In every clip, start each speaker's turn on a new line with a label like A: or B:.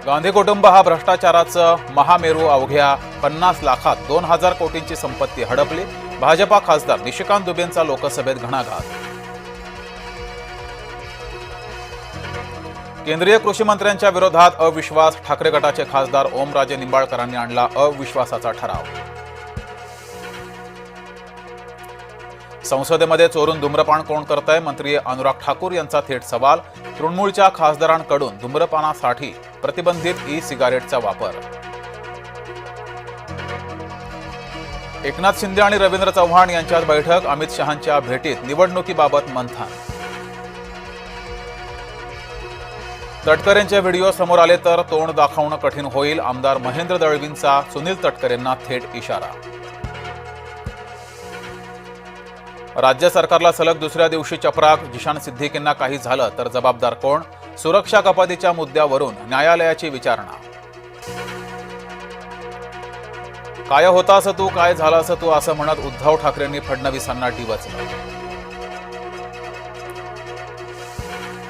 A: गांधी कुटुंब हा भ्रष्टाचाराचं महामेरू. अवघ्या 50 लाखात 2000 कोटींची संपत्ती हडपली. भाजपा खासदार निशिकांत दुबेंचा लोकसभेत घणाघात. केंद्रीय कृषी मंत्र्यांच्या विरोधात अविश्वास. ठाकरे गटाचे खासदार ओमराजे निंबाळकरांनी आणला अविश्वासाचा ठराव. संसदेमध्ये चोरून धूम्रपान कोण करतंय? मंत्री अनुराग ठाकूर यांचा थेट सवाल. तृणमूलच्या खासदारांकडून धूम्रपानासाठी प्रतिबंधित ई सिगारेटचा वापर. एकनाथ शिंदे आणि रवींद्र चव्हाण यांच्यात बैठक. अमित शहांच्या भेटीत निवडणुकीबाबत मंथन. तटकरेंचे व्हिडिओ समोर आले तर तोंड दाखवणं कठीण होईल. आमदार महेंद्र दळवींचा सुनील तटकरेंना थेट इशारा. राज्य सरकारला सलग दुसऱ्या दिवशी चपराक. जिशान सिद्दीकींना काही झालं तर जबाबदार कोण? सुरक्षा कपातीच्या मुद्द्यावरून न्यायालयाची विचारणा. काय होतास तू, काय झालास तू असं म्हणत उद्धव ठाकरेंनी फडणवीसांना डिवचलं.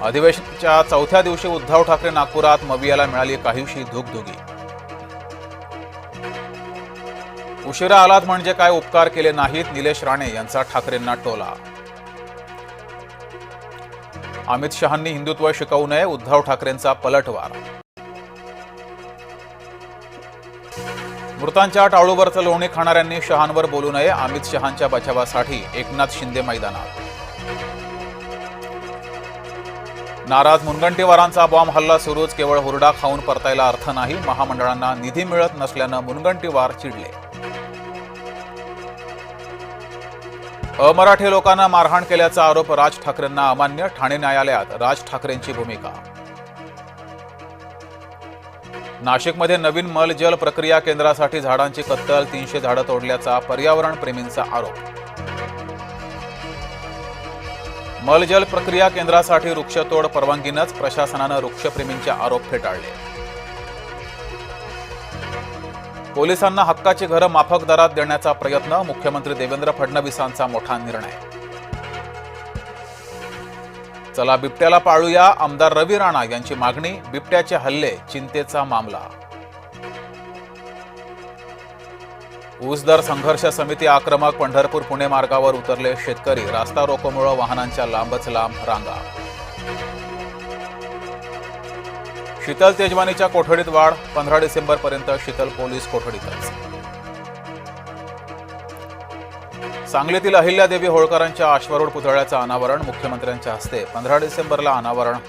A: अधिवेशनाच्या चौथ्या दिवशी उद्धव ठाकरे नागपुरात. मवियाला मिळाली काहीशी धुगधुगी. उशिरा आलात म्हणजे काय उपकार केले नाहीत. निलेश राणे यांचा ठाकरेंना टोला. अमित शहांनी हिंदुत्व शिकवू नये. उद्धव ठाकरेंचा पलटवार. मृतांच्या टाळूवरचं लोणी खाणाऱ्यांनी शहांवर बोलू नये. अमित शहांच्या बचावासाठी एकनाथ शिंदे मैदानात. नाराज मुनगंटीवारांचा बॉम्ब हल्ला सुरूच. केवळ हुरडा खाऊन परतायला अर्थ नाही. महामंडळांना निधी मिळत नसल्यानं मुनगंटीवार चिडले. अमराठी लोकांना मारहाण केल्याचा आरोप राज ठाकरेंना अमान्य. ठाणे न्यायालयात राज ठाकरेंची भूमिका. नाशिकमध्ये नवीन मल जल प्रक्रिया केंद्रासाठी झाडांची कत्तल. 300 झाडं तोडल्याचा पर्यावरण प्रेमींचा आरोप. मल जल प्रक्रिया केंद्रासाठी वृक्षतोड परवानगीनंच. प्रशासनानं वृक्षप्रेमींचे आरोप फेटाळले. पोलिसांना हक्काची घरं माफक दरात देण्याचा प्रयत्न. मुख्यमंत्री देवेंद्र फडणवीसांचा मोठा निर्णय. चला बिबट्याला पाळूया. आमदार रवी राणा यांची मागणी. बिबट्याचे हल्ले चिंतेचा मामला. ऊस दर संघर्ष समिती आक्रमक. पंढरपूर पुणे मार्गावर उतरले शेतकरी. रास्ता रोकोमुळे वाहनांच्या लांबच लांब रांगा. शीतल तेजवानीच्या कोठडीत वाढ. 15 डिसेंबरपर्यंत शीतल पोलीस कोठडीतच. सांगलीतील अहिल्यादेवी होळकरांच्या अश्वारूढ पुतळ्याचं अनावरण. मुख्यमंत्र्यांच्या हस्ते 15 डिसेंबरला अनावरण होणार.